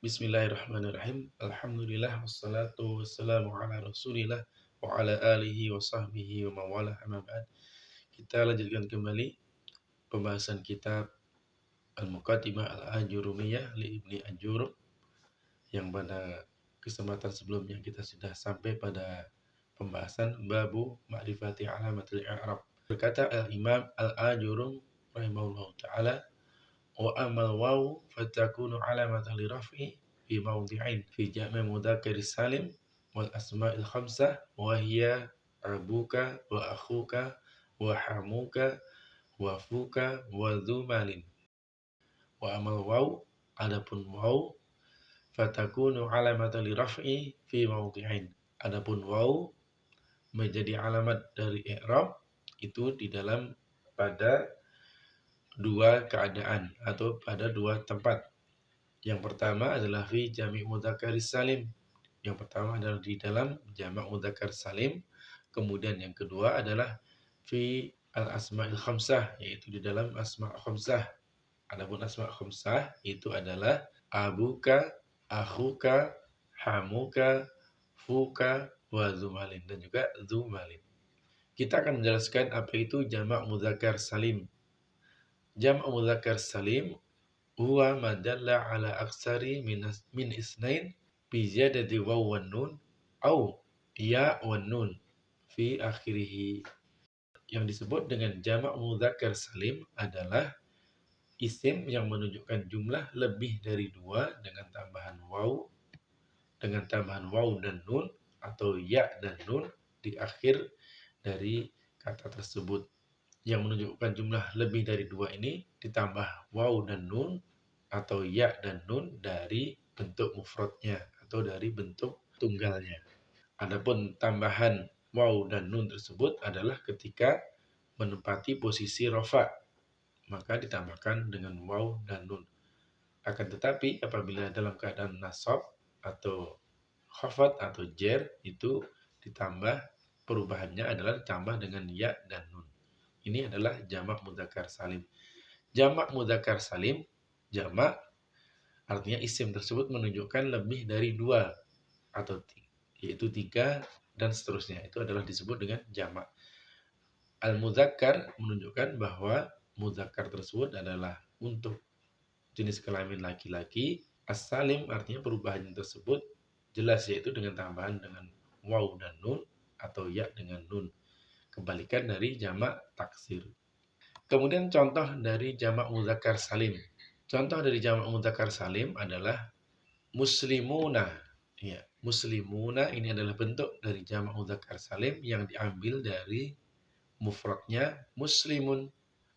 Bismillahirrahmanirrahim. Alhamdulillah wassalatu wassalamu ala Rasulillah wa ala alihi wa sahbihi wa mawalah amma ba'd. Kita lanjutkan kembali pembahasan kitab Al-Muqaddimah Al-Ajurumiyah li Ibni Ajurum, yang pada kesempatan sebelumnya kita sudah sampai pada pembahasan babu ma'rifati alamatil i'rab. Berkata Al-Imam Al-Ajurum rahimahullah ta'ala, wa amal waw fatakunu alamatan li raf'i fi mawdi'ain fi jami' mudzakkar salim wal asma'il khamsah wa hiya abuka wa akhuka wa hamuka wa fuka wa dzumalin. Wa amal waw, adapun waw, fatakunu alamatan li raf'i fi mawdi'ain, adapun waw menjadi alamat dari i'rab itu di dalam pada dua keadaan atau pada dua tempat. Yang pertama adalah fi jami' mudzakkar salim. Yang pertama adalah di dalam jamak mudzakkar salim. Kemudian yang kedua adalah fi al-asma'il khamsah, yaitu di dalam asma' khamsah. Adapun asma' khamsah itu adalah abuka, akhuka, hamuka, fuka, wa zumalin, dan juga zumalin. Kita akan menjelaskan apa itu jamak mudzakkar salim. Jamak mudzakkar salim huwa ma dalla ala aksari min isnain bi ziyadati waw wan nun au ya wan nun fi akhirih. Yang disebut dengan jamak mudzakkar salim adalah isim yang menunjukkan jumlah lebih dari dua dengan tambahan waw dan nun atau ya dan nun di akhir dari kata tersebut. Yang menunjukkan jumlah lebih dari dua ini ditambah waw dan nun atau ya dan nun dari bentuk mufradnya atau dari bentuk tunggalnya. Adapun tambahan waw dan nun tersebut adalah ketika menempati posisi rafa, maka ditambahkan dengan waw dan nun. Akan tetapi apabila dalam keadaan nasab atau khafat atau jer, itu ditambah, perubahannya adalah ditambah dengan ya dan nun. Ini adalah jamak mudzakkar salim. Jamak mudzakkar salim, jamak artinya isim tersebut menunjukkan lebih dari dua atau yaitu tiga dan seterusnya. Itu adalah disebut dengan jamak. Al-mudzakkar menunjukkan bahwa mudzakkar tersebut adalah untuk jenis kelamin laki-laki. As-salim artinya perubahan tersebut jelas, yaitu dengan tambahan dengan waw dan nun atau ya dengan nun. Kebalikan dari jamak taksir. Kemudian contoh dari jamak mudzakkar salim. Contoh dari jamak mudzakkar salim adalah muslimuna. Ya, muslimuna ini adalah bentuk dari jamak mudzakkar salim yang diambil dari mufradnya muslimun.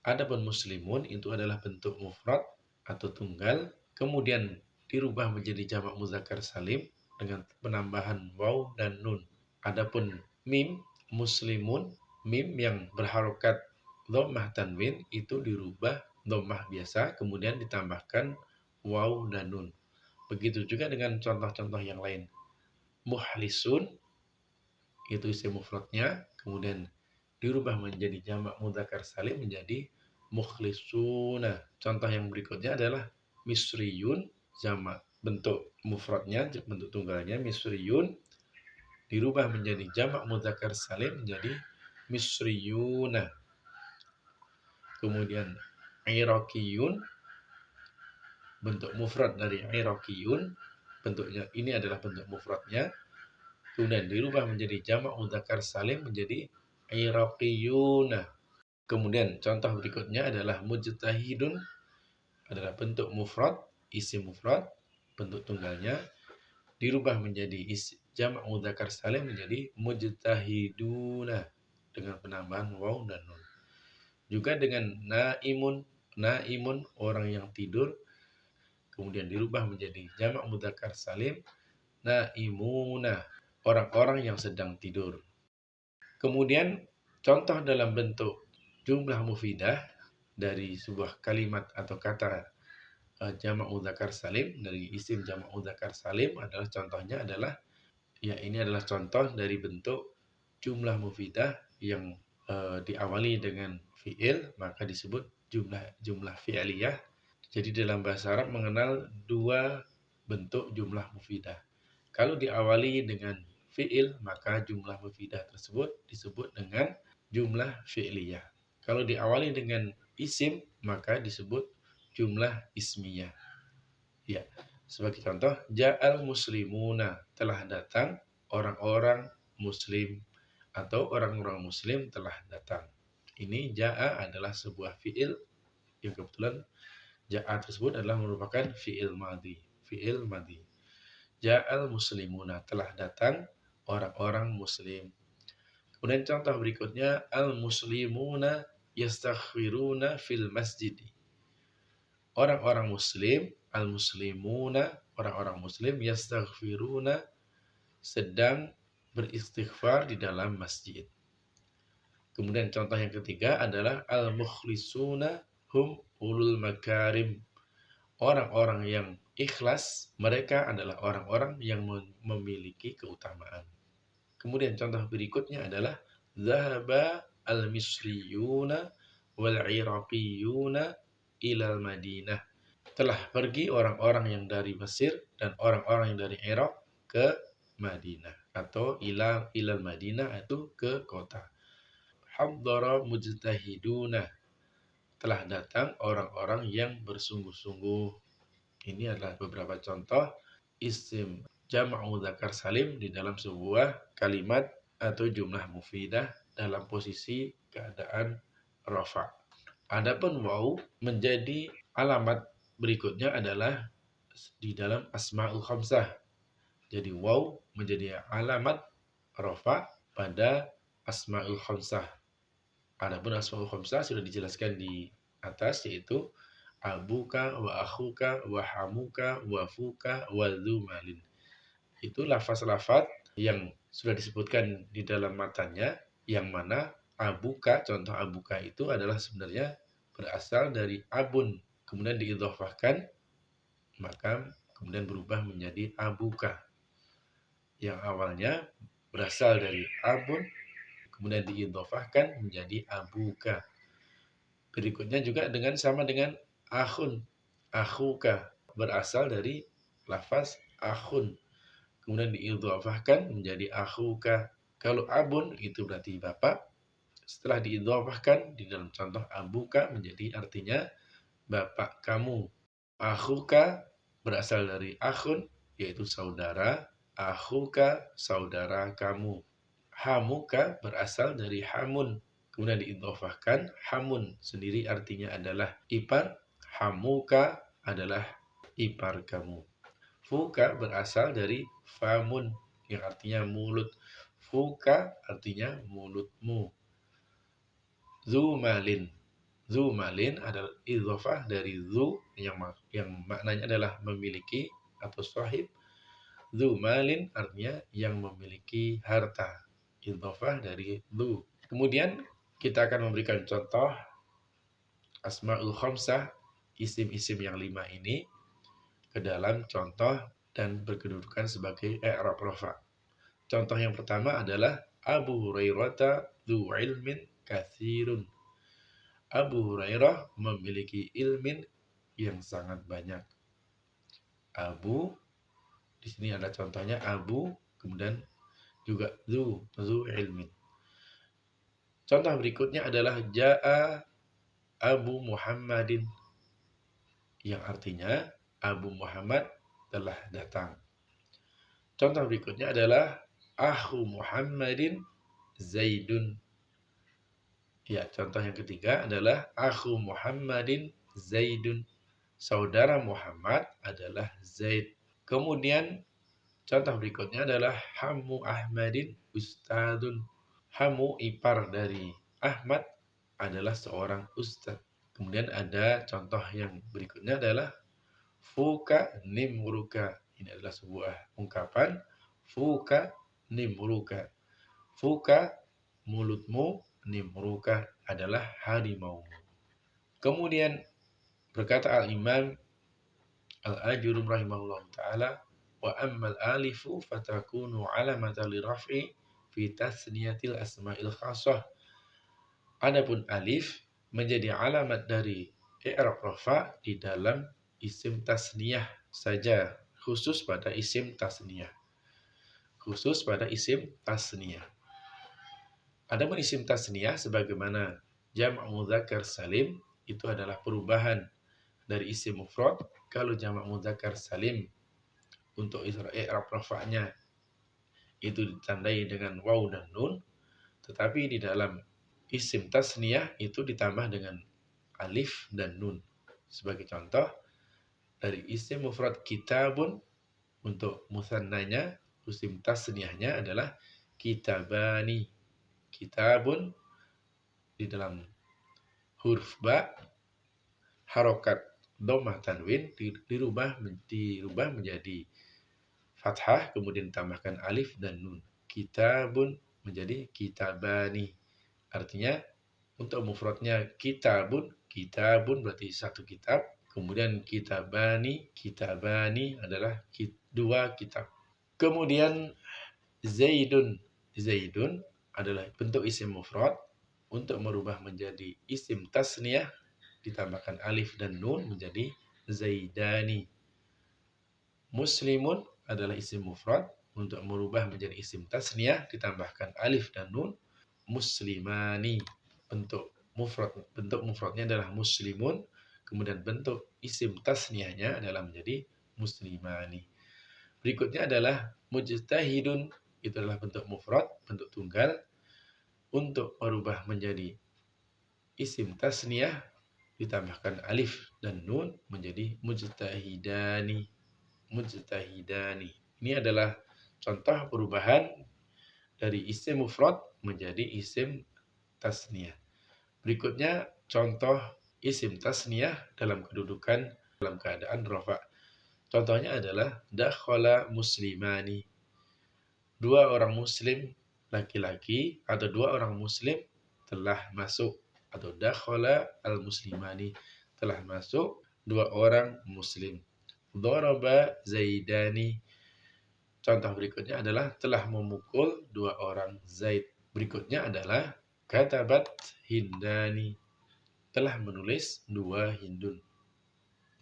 Adapun muslimun itu adalah bentuk mufrad atau tunggal, kemudian dirubah menjadi jamak mudzakkar salim dengan penambahan waw dan nun. Adapun mim muslimun, mim yang berharokat dhammah tanwin itu dirubah dhammah biasa kemudian ditambahkan waw dan nun. Begitu juga dengan contoh-contoh yang lain. Muhlisun itu isim mufradnya kemudian dirubah menjadi jamak mudzakkar salim menjadi mukhlisuna. Contoh yang berikutnya adalah misriyun, jamak bentuk mufradnya, bentuk tunggalnya misriyun dirubah menjadi jamak mudzakkar salim menjadi misriyuna. Kemudian iraqiyun, bentuk mufrad dari iraqiyun, bentuknya ini adalah bentuk mufradnya, kemudian dirubah menjadi jamak mudzakkar salim menjadi iraqiyuna. Kemudian contoh berikutnya adalah mujtahidun, adalah bentuk mufrad, isim mufrad, bentuk tunggalnya dirubah menjadi jamak mudzakkar salim menjadi mujtahiduna dengan penambahan waw dan nun. Juga dengan naimun, naimun orang yang tidur, kemudian dirubah menjadi jamak mudzakkar salim naimuna, orang-orang yang sedang tidur. Kemudian contoh dalam bentuk jumlah mufidah dari sebuah kalimat atau kata jamak mudzakkar salim, dari isim jamak mudzakkar salim adalah contohnya adalah, ya ini adalah contoh dari bentuk jumlah mufidah yang diawali dengan fi'il, maka disebut jumlah fi'liyah. Jadi dalam bahasa Arab mengenal dua bentuk jumlah mufidah. Kalau diawali dengan fi'il, maka jumlah mufidah tersebut disebut dengan jumlah fi'liyah. Kalau diawali dengan isim, maka disebut jumlah ismiyah. Ya, sebagai contoh, ja'al muslimuna, telah datang orang-orang muslim, atau orang-orang muslim telah datang. Ini ja'a adalah sebuah fi'il yang kebetulan ja'a tersebut adalah merupakan fi'il madhi. Fi'il madhi. Ja'al muslimuna, telah datang orang-orang muslim. Kemudian contoh berikutnya, al-muslimuna yastaghfiruna fil masjid. Orang-orang muslim, al-muslimuna, orang-orang muslim yastaghfiruna, sedang beristighfar di dalam masjid. Kemudian contoh yang ketiga adalah al-mukhlisuna hum ulul makarim. Orang-orang yang ikhlas, mereka adalah orang-orang yang memiliki keutamaan. Kemudian contoh berikutnya adalah zahaba al-misriyuna wal-iraqiyuna ilal Madinah. Telah pergi orang-orang yang dari Mesir dan orang-orang yang dari Irak ke Madinah, atau ilal Madinah itu ke kota. Haddara mujtahiduna, telah datang orang-orang yang bersungguh-sungguh. Ini adalah beberapa contoh isim jam'u dzakar salim di dalam sebuah kalimat atau jumlah mufidah dalam posisi keadaan rafa'. Adapun waw menjadi alamat berikutnya adalah di dalam asma'ul khamsah. Jadi waw menjadi alamat rafa' pada asma'ul khamsah. Adapun asma'ul khamsah sudah dijelaskan di atas, yaitu abuka wa akhuka wa hamuka wa fuka wa dzumalin. Itu lafaz-lafaz yang sudah disebutkan di dalam matanya, yang mana abuka, contoh abuka itu adalah sebenarnya berasal dari abun, kemudian diidhofahkan, maka kemudian berubah menjadi abuka. Yang awalnya berasal dari abun, kemudian diidhofahkan menjadi abuka. Berikutnya juga sama dengan akhun, akhuka, berasal dari lafaz akhun, kemudian diidhofahkan menjadi akhuka. Kalau abun itu berarti bapak, setelah diidhofahkan di dalam contoh abuka menjadi artinya bapak kamu. Akhuka berasal dari akhun, yaitu saudara. Akhuka, saudara kamu. Hamuka berasal dari hamun, kemudian diidhofahkan. Hamun sendiri artinya adalah ipar. Hamuka adalah ipar kamu. Fuka berasal dari famun, yang artinya mulut. Fuka artinya mulutmu. Zumalin. Zumalin adalah idhofah dari zu yang maknanya adalah memiliki atau sahib. Zumalin artinya yang memiliki harta. Idhofah dari zu. Kemudian kita akan memberikan contoh asma'ul khamsah, isim-isim yang 5 ini ke dalam contoh dan berkedudukan sebagai i'rab rafa'. Contoh yang pertama adalah Abu Hurairah dzu ilmin katsirun. Abu Hurairah memiliki ilmin yang sangat banyak. Abu, di sini ada contohnya Abu, kemudian juga dzu ilmin. Contoh berikutnya adalah Ja'a Abu Muhammadin, yang artinya Abu Muhammad telah datang. Contoh berikutnya adalah Akhu Muhammadin Zaidun. Ya, contoh yang ketiga adalah Akhu Muhammadin Zaidun. Saudara Muhammad adalah Zaid. Kemudian contoh berikutnya adalah Hamu Ahmadin Ustadun. Hamu, ipar dari Ahmad, adalah seorang ustadz. Kemudian ada contoh yang berikutnya adalah Fuka nimruka. Ini adalah sebuah ungkapan. Fuka nimruka. Fuka, mulutmu, nimruka adalah harimau. Kemudian berkata Al-Imam Al-Ajurum rahimahullah ta'ala, wa ammal alifu fatakunu alamatan liraf'i fi tasniyatil asma'il khasah. Adapun alif menjadi alamat dari i'rab rafa' di dalam isim tasniyah saja. khusus pada isim tasniyah. Khusus pada isim tasniyah. Adapun isim tasniyah sebagaimana jamak mudzakkar salim itu adalah perubahan dari isim mufrad. Kalau jamak mudzakkar salim untuk i'rab rafa'nya itu ditandai dengan waw dan nun, tetapi di dalam isim tasniyah itu ditambah dengan alif dan nun. Sebagai contoh, dari isim mufrad kitabun untuk musannanya, isim tasniyahnya adalah kitabani. Kitabun di dalam huruf ba harokat dhammah tanwin dirubah menjadi fathah, kemudian tambahkan alif dan nun. Kitabun menjadi kitabani. Artinya untuk mufradnya kitabun berarti satu kitab. Kemudian kitabani adalah dua kitab. Kemudian zaidun adalah bentuk isim mufrad. Untuk merubah menjadi isim tasniyah ditambahkan alif dan nun menjadi zaidani. Muslimun adalah isim mufrad. Untuk merubah menjadi isim tasniyah ditambahkan alif dan nun muslimani. Bentuk mufradnya adalah muslimun, kemudian bentuk isim tasniyahnya adalah menjadi muslimani. Berikutnya adalah mujtahidun, itu adalah bentuk mufrad, bentuk tunggal. Untuk merubah menjadi isim tasniyah ditambahkan alif dan nun menjadi mujtahidani. Ini adalah contoh perubahan dari isim mufrad menjadi isim tasniyah. Berikutnya contoh isim tasniyah dalam keadaan rafa'. Contohnya adalah dakhala muslimani. Dua orang muslim laki-laki atau dua orang muslim telah masuk, atau dakhala al-muslimani, telah masuk dua orang muslim. Daraba zaidani. Contoh berikutnya adalah telah memukul dua orang Zaid. Berikutnya adalah katabat hindani. Telah menulis dua Hindun.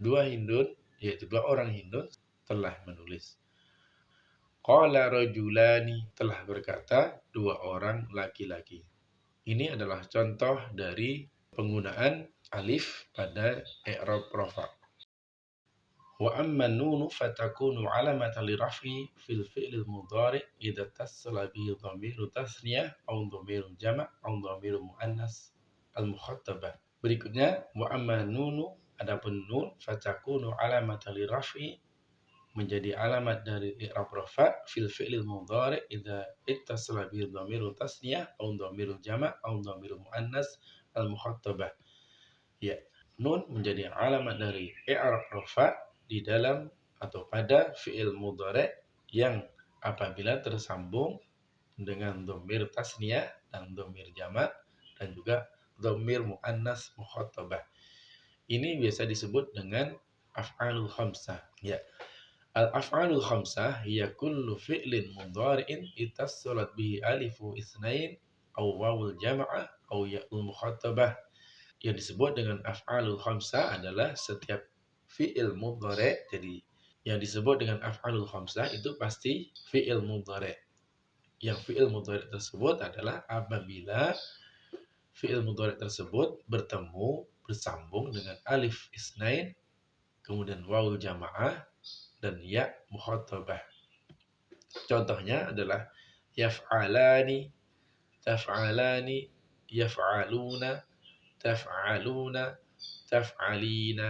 Dua Hindun, yaitu dua orang Hindun telah menulis. Qala rajulani, telah berkata dua orang laki-laki. Ini adalah contoh dari penggunaan alif pada i'rab rafa'. Wa amma nunu fatakunu alamatan liraf'i fil fi'lil mudhari' idza tasala bihi dhamiru tasniyah aw dhamiru jama' aw dhamiru muannas al-mukhattabah. Berikutnya wa amma nunu, adapun nun fatakunu alamatan liraf'i menjadi alamat dari i'rab rafa' fil fi'lil mudhari' idza ittasala bihi dhamiru tasniyah aw dhamiru jama' aw dhamiru muannas al-mukhattabah. Ya, nun menjadi alamat dari i'rab rafa' di dalam atau pada fi'il mudhari' yang apabila tersambung dengan dhamir tasniyah dan dhamir jama' dan juga dhamir muannas mukhattabah. Ini biasa disebut dengan af'alul khamsah. Ya. Al-af'alul khamsah hiya kullu fi'lin mudhari'in ittasalat bihi alifu itsnain aw wawul jama'ah aw ya'ul mukhattabah. Yang disebut dengan af'alul khamsah adalah setiap fi'il mudhari'. Jadi yang disebut dengan af'alul khamsah itu pasti fi'il mudhari'. Yang fi'il mudhari' tersebut adalah apabila fi'il mudhari' tersebut bersambung dengan alif isnain, kemudian wawul jamaah dan ya mukhattabah. Contohnya adalah yaf'alani, taf'alani, yaf'aluna, taf'aluna, taf'alina.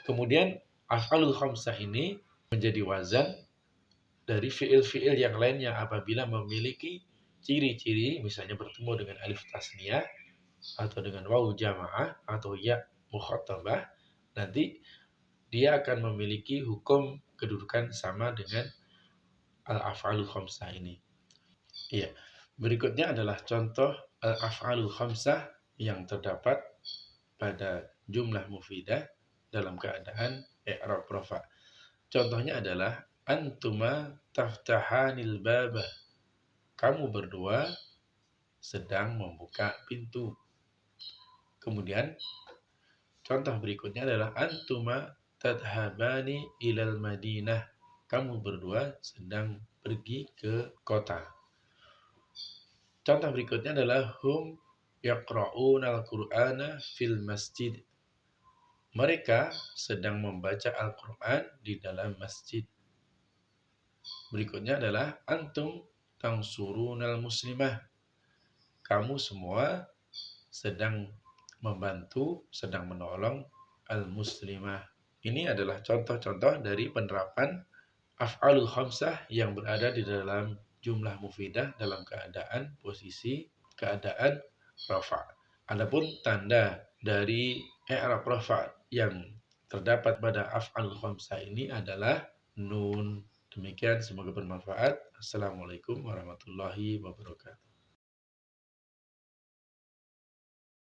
Kemudian af'alul khamsah ini menjadi wazan dari fi'il-fi'il yang lainnya apabila memiliki ciri-ciri, misalnya bertemu dengan alif tasniyah atau dengan wawu jamaah atau ya mukhattabah, nanti dia akan memiliki hukum kedudukan sama dengan al-af'alul khamsah ini. Iya. Berikutnya adalah contoh al-af'alul khamsah yang terdapat pada jumlah mufidah dalam keadaan i'rab rafa'. Contohnya adalah antuma taftahanil baba. Kamu berdua sedang membuka pintu. Kemudian contoh berikutnya adalah antuma tadhabani ilal Madinah. Kamu berdua sedang pergi ke kota. Contoh berikutnya adalah hum yaqra'una al-Qur'ana fil masjid. Mereka sedang membaca Al-Quran di dalam masjid. Berikutnya adalah antum tansurunal muslimah. Kamu semua sedang membantu, sedang menolong al-muslimah. Ini adalah contoh-contoh dari penerapan af'alul khamsah yang berada di dalam jumlah mufidah dalam keadaan posisi keadaan rafa'. Adapun tanda dari i'rab rafa' yang terdapat pada af'alul khamsah ini adalah nun. Demikian, semoga bermanfaat. Assalamualaikum warahmatullahi wabarakatuh.